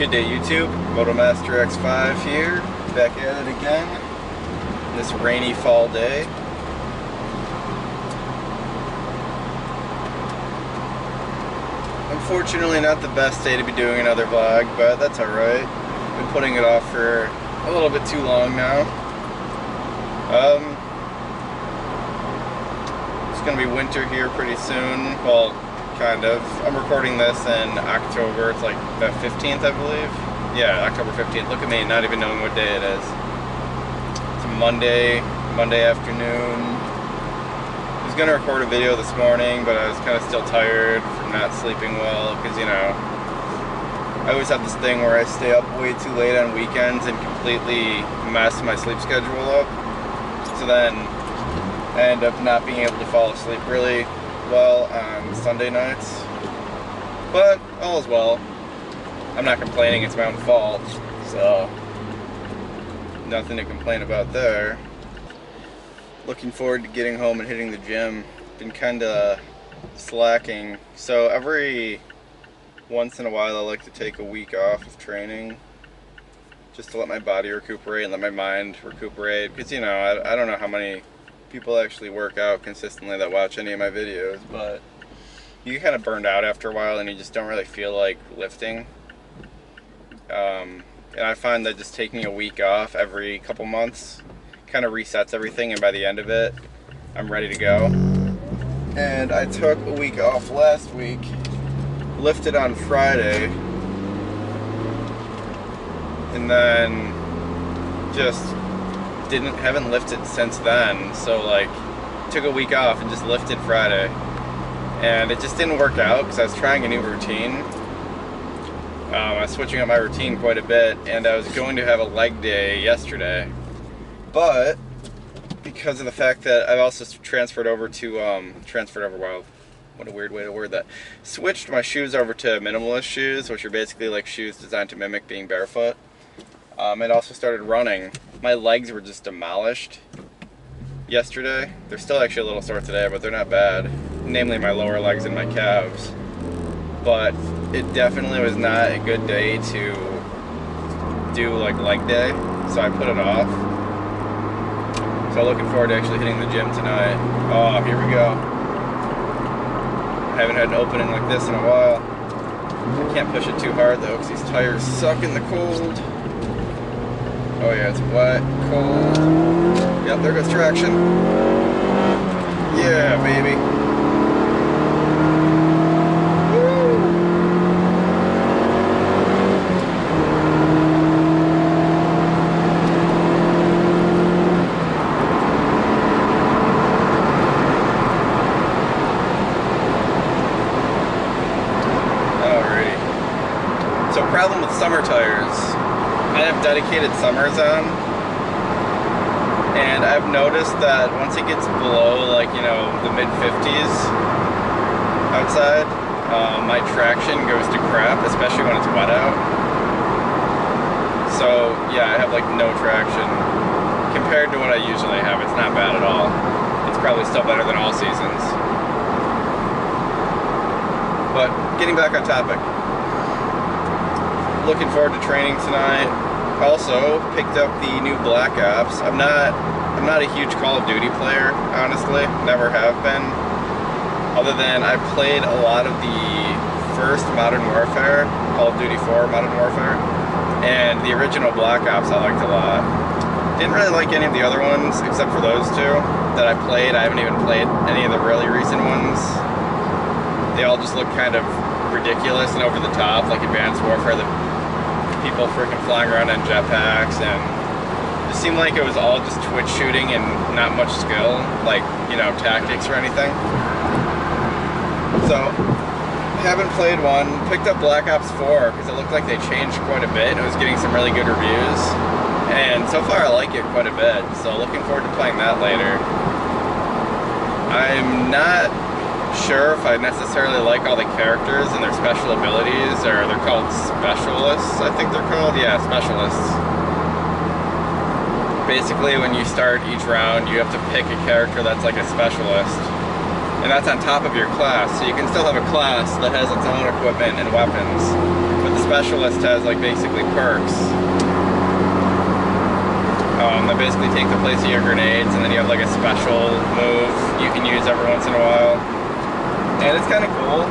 Good day, YouTube. MotoMaster X5 here, back at it again this rainy fall day. Unfortunately, not the best day to be doing another vlog, but that's alright. Been putting it off for a little bit too long now. It's gonna be winter here pretty soon. Well, kind of. I'm recording this in October. It's like the 15th, I believe. Yeah, October 15th. Look at me, not even knowing what day it is. It's a Monday afternoon. I was gonna record a video this morning, but I was kind of still tired from not sleeping well, because, you know, I always have this thing where I stay up way too late on weekends and completely mess my sleep schedule up. So then I end up not being able to fall asleep really well on Sunday nights, but all is well. I'm not complaining, it's my own fault, so nothing to complain about there. Looking forward to getting home and hitting the gym. Been kinda slacking, so every once in a while I like to take a week off of training just to let my body recuperate and let my mind recuperate, because, you know, I don't know how many people actually work out consistently that watch any of my videos, but you get kind of burned out after a while and you just don't really feel like lifting. And I find that just taking a week off every couple months kind of resets everything, and by the end of it I'm ready to go. And I took a week off last week, lifted on Friday, and then just haven't lifted since then. So like, took a week off and just lifted Friday, and it just didn't work out because I was trying a new routine. I was switching up my routine quite a bit, and I was going to have a leg day yesterday, but because of the fact that I've also transferred over to wow, what a weird way to word that, switched my shoes over to minimalist shoes, which are basically like shoes designed to mimic being barefoot. It also started running. My legs were just demolished yesterday. They're still actually a little sore today, but they're not bad. Namely my lower legs and my calves. But it definitely was not a good day to do like leg day, so I put it off. So looking forward to actually hitting the gym tonight. Oh, here we go. I haven't had an opening like this in a while. I can't push it too hard though, because these tires suck in the cold. Oh yeah, it's wet, cold. Yep, there goes traction. Yeah, baby. Woo! Alrighty. So, problem with summer tires. I have dedicated summers on, and I've noticed that once it gets below, like, you know, the mid-50s outside, my traction goes to crap, especially when it's wet out. So yeah, I have like no traction compared to what I usually have. It's not bad at all. It's probably still better than all seasons. But getting back on topic, looking forward to training tonight. Also picked up the new Black Ops. I'm not a huge Call of Duty player, honestly. Never have been. Other than I played a lot of the first Modern Warfare, Call of Duty 4 Modern Warfare, and the original Black Ops I liked a lot. Didn't really like any of the other ones except for those two that I played. I haven't even played any of the really recent ones. They all just look kind of ridiculous and over the top, like Advanced Warfare. People freaking flying around in jetpacks, and it seemed like it was all just twitch shooting and not much skill, like, you know, tactics or anything. So, haven't played one. Picked up Black Ops 4 because it looked like they changed quite a bit, and it was getting some really good reviews. And so far I like it quite a bit, so looking forward to playing that later. I'm not sure if I necessarily like all the characters and their special abilities, or they're called specialists, I think they're called. Yeah, specialists. Basically, when you start each round, you have to pick a character that's like a specialist. and that's on top of your class. So you can still have a class that has its own equipment and weapons, but the specialist has like basically perks that basically take the place of your grenades, and then you have like a special move you can use every once in a while, and it's kind of cool.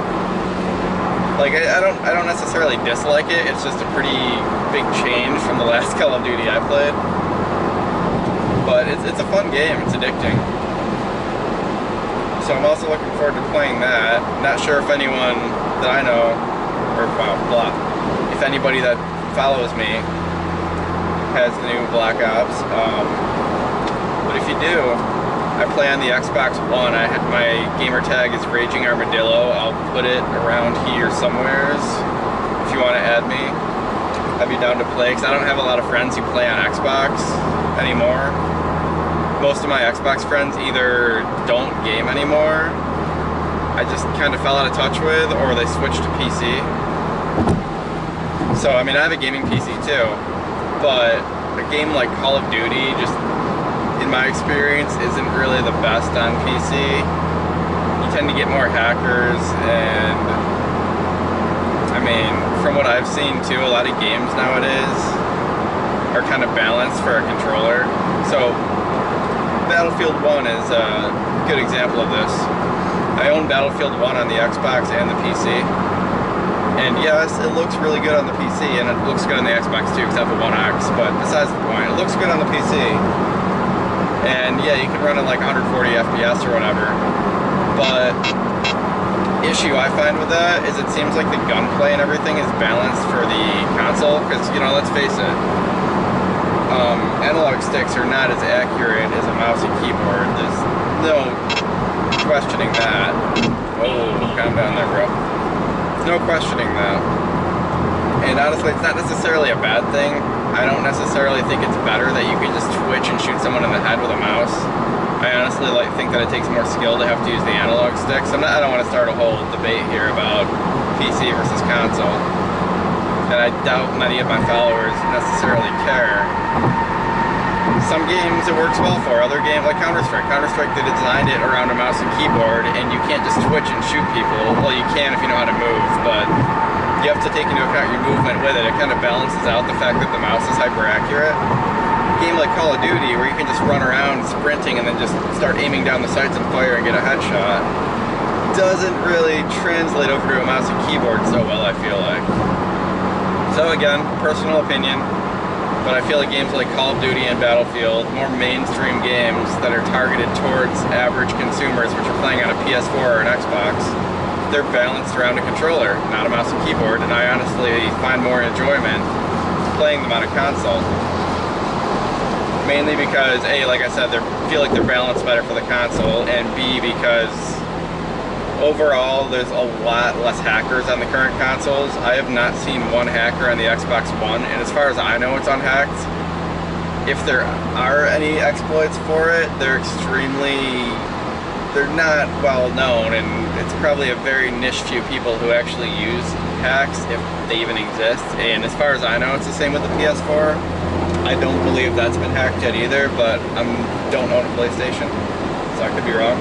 Like I don't necessarily dislike it. It's just a pretty big change from the last Call of Duty I played. But it's a fun game. It's addicting. So I'm also looking forward to playing that. Not sure if anyone that I know, or if anybody that follows me has the new Black Ops. But if you do, I play on the Xbox One. My gamer tag is Raging Armadillo. I'll put it around here somewheres if you want to add me. I'd be down to play, because I don't have a lot of friends who play on Xbox anymore. Most of my Xbox friends either don't game anymore, I just kind of fell out of touch with, or they switched to PC. So, I mean, I have a gaming PC too, but a game like Call of Duty, just in my experience, isn't really the best on PC. You tend to get more hackers, and I mean, from what I've seen too, a lot of games nowadays are kind of balanced for a controller. So Battlefield 1 is a good example of this. I own Battlefield 1 on the Xbox and the PC. And yes, it looks really good on the PC, and it looks good on the Xbox too, except for One X, but besides the point, it looks good on the PC. And yeah, you can run at like 140 FPS or whatever. But issue I find with that is it seems like the gunplay and everything is balanced for the console, because, you know, let's face it, analog sticks are not as accurate as a mouse and keyboard. There's no questioning that. Oh, calm down there, bro. There's no questioning that. And honestly, it's not necessarily a bad thing. I don't necessarily think it's better that you can just twitch and shoot someone in the head with a mouse. I honestly think that it takes more skill to have to use the analog sticks. I don't want to start a whole debate here about PC versus console. And I doubt many of my followers necessarily care. Some games it works well for, other games like Counter-Strike. Counter-Strike, they designed it around a mouse and keyboard, and you can't just twitch and shoot people. Well, you can if you know how to move, but you have to take into account your movement with it. It kind of balances out the fact that the mouse is hyper-accurate. A game like Call of Duty, where you can just run around sprinting and then just start aiming down the sights and fire and get a headshot, doesn't really translate over to a mouse and keyboard so well, I feel like. So again, personal opinion. But I feel like games like Call of Duty and Battlefield, more mainstream games that are targeted towards average consumers, which are playing on a PS4 or an Xbox, they're balanced around a controller, not a mouse and keyboard, and I honestly find more enjoyment playing them on a console. Mainly because, A, like I said, I feel like they're balanced better for the console, and B, because overall, there's a lot less hackers on the current consoles. I have not seen one hacker on the Xbox One, and as far as I know, it's unhacked. If there are any exploits for it, they're not well known, and it's probably a very niche few people who actually use hacks, if they even exist. And as far as I know, it's the same with the PS4. I don't believe that's been hacked yet either, but I don't own a PlayStation, so I could be wrong.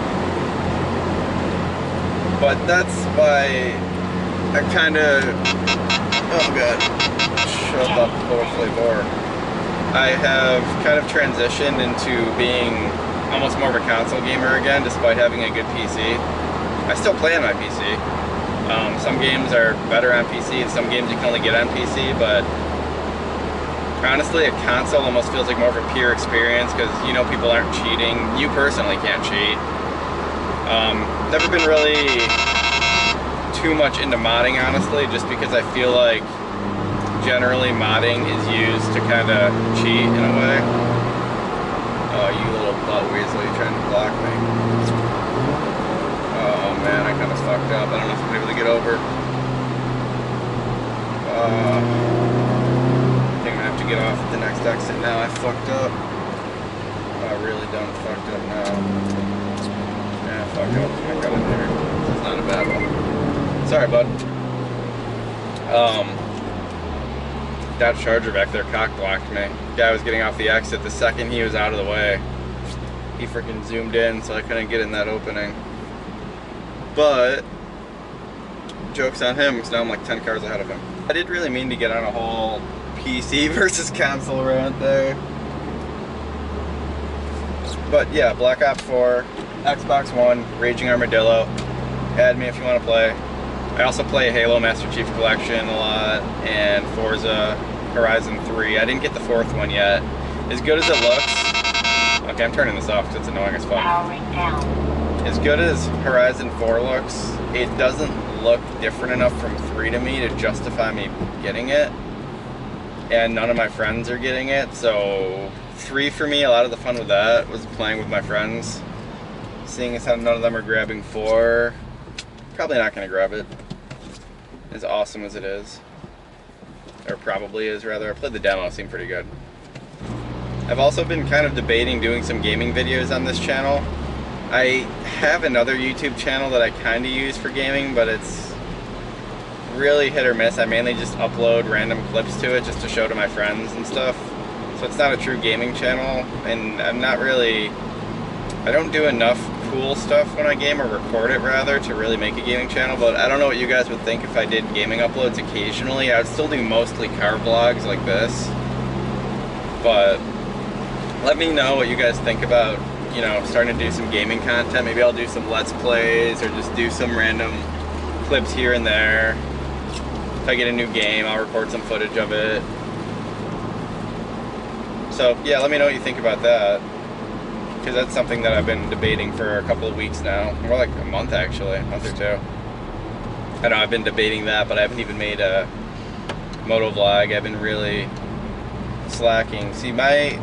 But that's why I kind of, oh god, shut up, Flavor. I have kind of transitioned into being almost more of a console gamer again, despite having a good PC. I still play on my PC. Some games are better on PC, and some games you can only get on PC, but honestly, a console almost feels like more of a pure experience, because you know people aren't cheating. You personally can't cheat. Never been really too much into modding, honestly, just because I feel like generally modding is used to kind of cheat in a way. Oh, you little butt weasel, you're trying to block me. Oh man, I kind of fucked up. I don't know if I'm able to get over. I think I'm gonna have to get off at the next exit now. I fucked up. I really done fucked up now. Fuck up. I got in there. It's not a bad one. Sorry, bud. That Charger back there cock blocked me. Guy was getting off the exit the second he was out of the way. He freaking zoomed in, so I couldn't get in that opening. But joke's on him, because now I'm like 10 cars ahead of him. I didn't really mean to get on a whole PC versus console rant there. But yeah, Black Ops 4, Xbox One, Raging Armadillo. Add me if you want to play. I also play Halo Master Chief Collection a lot, and Forza Horizon 3. I didn't get the fourth one yet. As good as it looks... Okay, I'm turning this off because it's annoying as fuck. Powering down. As good as Horizon 4 looks, it doesn't look different enough from 3 to me to justify me getting it. And none of my friends are getting it, so 3 for me, a lot of the fun with that was playing with my friends. Seeing as how none of them are grabbing 4, probably not going to grab it. As awesome as it is. Or probably is, rather. I played the demo, it seemed pretty good. I've also been kind of debating doing some gaming videos on this channel. I have another YouTube channel that I kind of use for gaming, but it's really hit or miss. I mainly just upload random clips to it just to show to my friends and stuff. So it's not a true gaming channel, and I don't do enough cool stuff when I game, or record it rather, to really make a gaming channel. But I don't know what you guys would think if I did gaming uploads occasionally. I would still do mostly car vlogs like this. But let me know what you guys think about, you know, starting to do some gaming content. Maybe I'll do some Let's Plays, or just do some random clips here and there. If I get a new game, I'll record some footage of it. So yeah, let me know what you think about that, because that's something that I've been debating for a couple of weeks now. More like a month, actually, a month or two. I know I've been debating that, but I haven't even made a moto vlog. I've been really slacking. See, my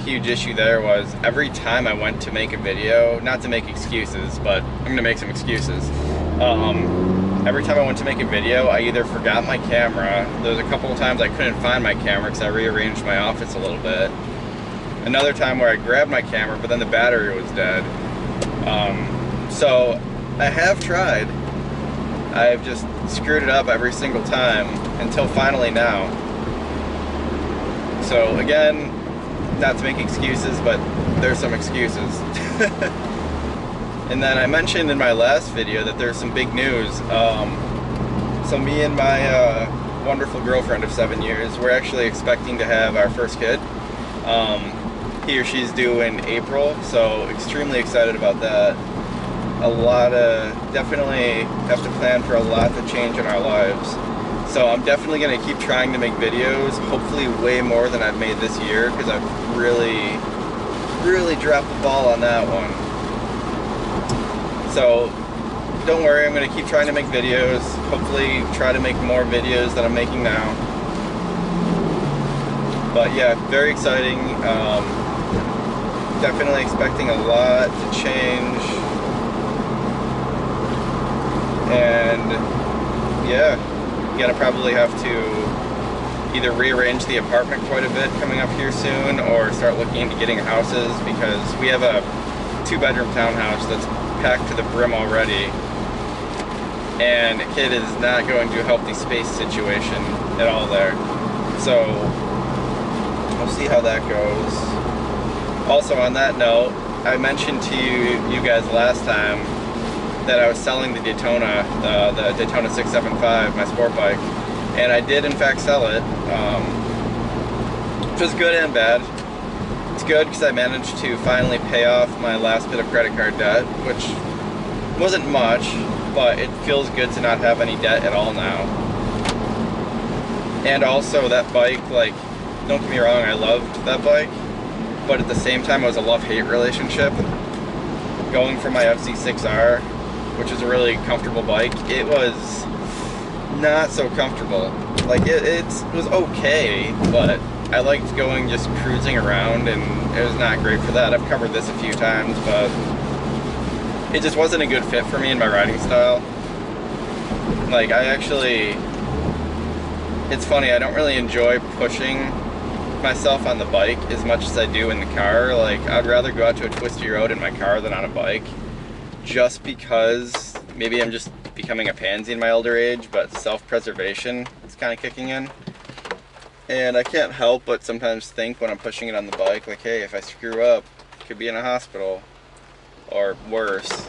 huge issue there was every time I went to make a video, not to make excuses, but I'm gonna make some excuses. Every time I went to make a video, I either forgot my camera. There was a couple of times I couldn't find my camera because I rearranged my office a little bit. Another time where I grabbed my camera, but then the battery was dead. So I have tried. I've just screwed it up every single time until finally now. So again, not to make excuses, but there's some excuses. And then I mentioned in my last video that there's some big news. So me and my wonderful girlfriend of 7 years, we're actually expecting to have our first kid. He or she's due in April, so extremely excited about that. Definitely have to plan for a lot to change in our lives. So I'm definitely going to keep trying to make videos, hopefully way more than I've made this year, because I've really dropped the ball on that one. So don't worry, I'm going to keep trying to make videos, hopefully try to make more videos than I'm making now. But yeah, very exciting. Definitely expecting a lot to change. And yeah, gonna probably have to either rearrange the apartment quite a bit coming up here soon, or start looking into getting houses, because we have a 2-bedroom townhouse that's packed to the brim already, and it is not going to help the space situation at all there. So we'll see how that goes. Also, on that note, I mentioned to you guys last time that I was selling the Daytona, the Daytona 675, my sport bike, and I did in fact sell it, which was good and bad. It's good because I managed to finally pay off my last bit of credit card debt, which wasn't much, but it feels good to not have any debt at all now. And also that bike, like, don't get me wrong, I loved that bike, but at the same time it was a love-hate relationship. Going from my FC6R, which is a really comfortable bike, it was not so comfortable. Like, it was okay, but I liked going just cruising around, and it was not great for that. I've covered this a few times, but it just wasn't a good fit for me in my riding style. Like, it's funny, I don't really enjoy pushing myself on the bike as much as I do in the car. Like, I'd rather go out to a twisty road in my car than on a bike, just because maybe I'm just becoming a pansy in my older age, but self-preservation is kind of kicking in. And I can't help but sometimes think when I'm pushing it on the bike, like, hey, if I screw up, I could be in a hospital, or worse.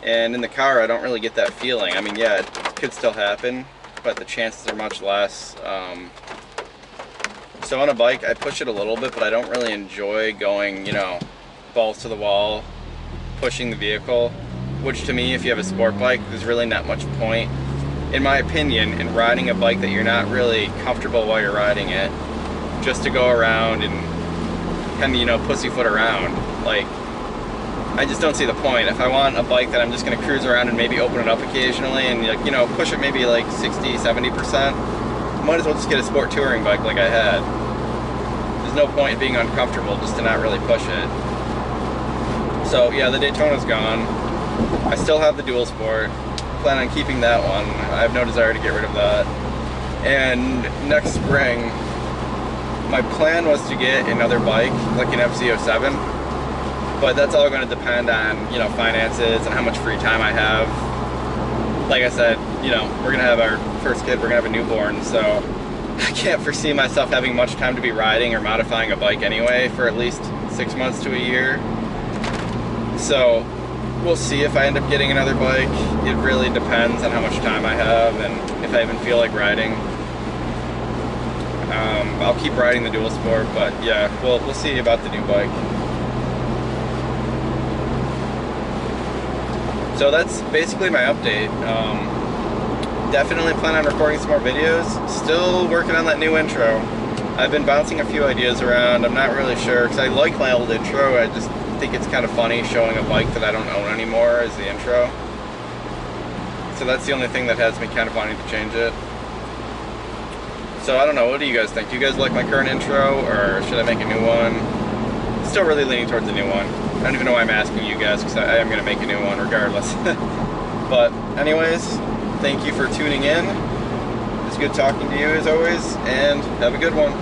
And in the car, I don't really get that feeling. I mean, yeah, it could still happen, but the chances are much less. So on a bike, I push it a little bit, but I don't really enjoy going, you know, balls to the wall, pushing the vehicle, which to me, if you have a sport bike, there's really not much point, in my opinion, in riding a bike that you're not really comfortable while you're riding it, just to go around and kind of, you know, pussyfoot around. Like, I just don't see the point. If I want a bike that I'm just going to cruise around and maybe open it up occasionally and, like, you know, push it maybe like 60–70%, might as well just get a sport touring bike like I had. There's no point in being uncomfortable just to not really push it. So yeah, the Daytona's gone. I still have the dual sport. Plan on keeping that one. I have no desire to get rid of that. And next spring, my plan was to get another bike, like an FZ07, but that's all going to depend on, you know, finances and how much free time I have. Like I said, you know, we're going to have our first kid, we're going to have a newborn, so I can't foresee myself having much time to be riding or modifying a bike anyway for at least 6 months to a year. So we'll see if I end up getting another bike. It really depends on how much time I have and if I even feel like riding. I'll keep riding the dual sport, but yeah, we'll see about the new bike. So that's basically my update. Definitely plan on recording some more videos. Still working on that new intro. I've been bouncing a few ideas around. I'm not really sure, because I like my old intro. I just think it's kind of funny showing a bike that I don't own anymore as the intro. So that's the only thing that has me kind of wanting to change it. So I don't know, what do you guys think? Do you guys like my current intro, or should I make a new one? Still really leaning towards a new one. I don't even know why I'm asking you guys, because I am going to make a new one regardless. But anyways, thank you for tuning in. It's good talking to you as always, and have a good one.